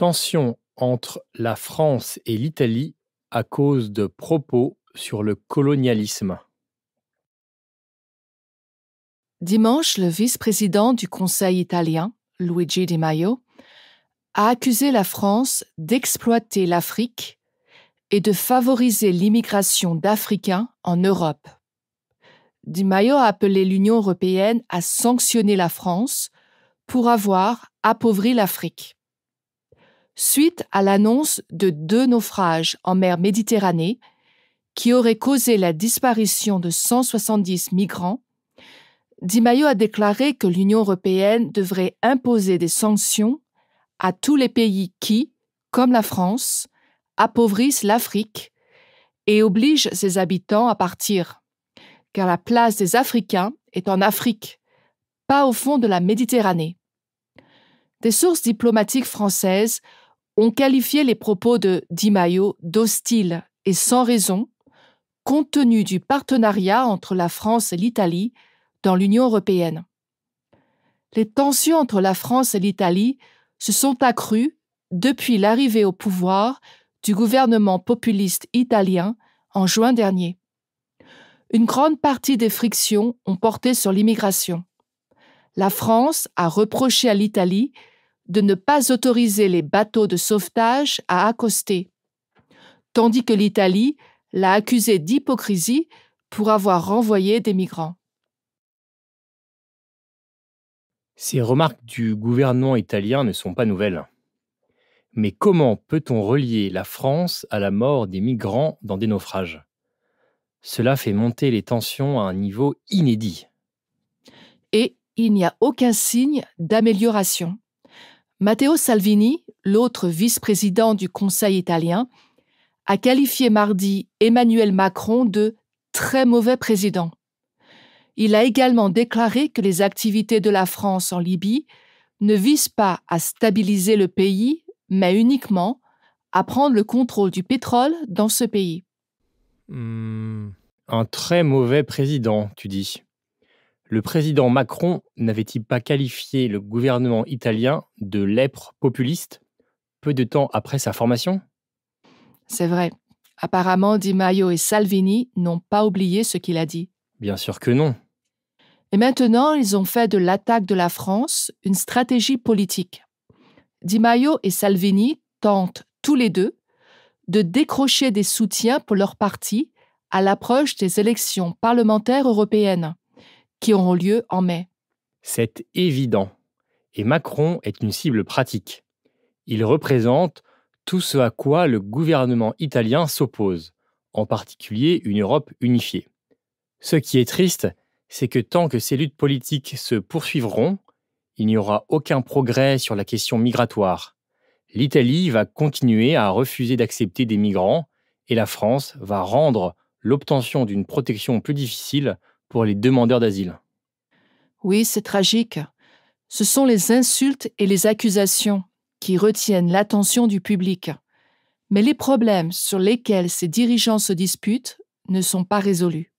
Tension entre la France et l'Italie à cause de propos sur le colonialisme. Dimanche, le vice-président du Conseil italien, Luigi Di Maio, a accusé la France d'exploiter l'Afrique et de favoriser l'immigration d'Africains en Europe. Di Maio a appelé l'Union européenne à sanctionner la France pour avoir appauvri l'Afrique. Suite à l'annonce de 2 naufrages en mer Méditerranée qui auraient causé la disparition de 170 migrants, Di Maio a déclaré que l'Union européenne devrait imposer des sanctions à tous les pays qui, comme la France, appauvrissent l'Afrique et obligent ses habitants à partir, car la place des Africains est en Afrique, pas au fond de la Méditerranée. Des sources diplomatiques françaises ont qualifié les propos de Di Maio d'hostiles et sans raison, compte tenu du partenariat entre la France et l'Italie dans l'Union européenne. Les tensions entre la France et l'Italie se sont accrues depuis l'arrivée au pouvoir du gouvernement populiste italien en juin dernier. Une grande partie des frictions ont porté sur l'immigration. La France a reproché à l'Italie de ne pas autoriser les bateaux de sauvetage à accoster, tandis que l'Italie l'a accusé d'hypocrisie pour avoir renvoyé des migrants. Ces remarques du gouvernement italien ne sont pas nouvelles. Mais comment peut-on relier la France à la mort des migrants dans des naufrages? Cela fait monter les tensions à un niveau inédit. Et il n'y a aucun signe d'amélioration. Matteo Salvini, l'autre vice-président du Conseil italien, a qualifié mardi Emmanuel Macron de « très mauvais président ». Il a également déclaré que les activités de la France en Libye ne visent pas à stabiliser le pays, mais uniquement à prendre le contrôle du pétrole dans ce pays. Un très mauvais président, tu dis. Le président Macron n'avait-il pas qualifié le gouvernement italien de lèpre populiste peu de temps après sa formation? C'est vrai. Apparemment, Di Maio et Salvini n'ont pas oublié ce qu'il a dit. Bien sûr que non. Et maintenant, ils ont fait de l'attaque de la France une stratégie politique. Di Maio et Salvini tentent tous les deux de décrocher des soutiens pour leur parti à l'approche des élections parlementaires européennes qui auront lieu en mai. C'est évident. Et Macron est une cible pratique. Il représente tout ce à quoi le gouvernement italien s'oppose, en particulier une Europe unifiée. Ce qui est triste, c'est que tant que ces luttes politiques se poursuivront, il n'y aura aucun progrès sur la question migratoire. L'Italie va continuer à refuser d'accepter des migrants et la France va rendre l'obtention d'une protection plus difficile pour les demandeurs d'asile. Oui, c'est tragique. Ce sont les insultes et les accusations qui retiennent l'attention du public. Mais les problèmes sur lesquels ces dirigeants se disputent ne sont pas résolus.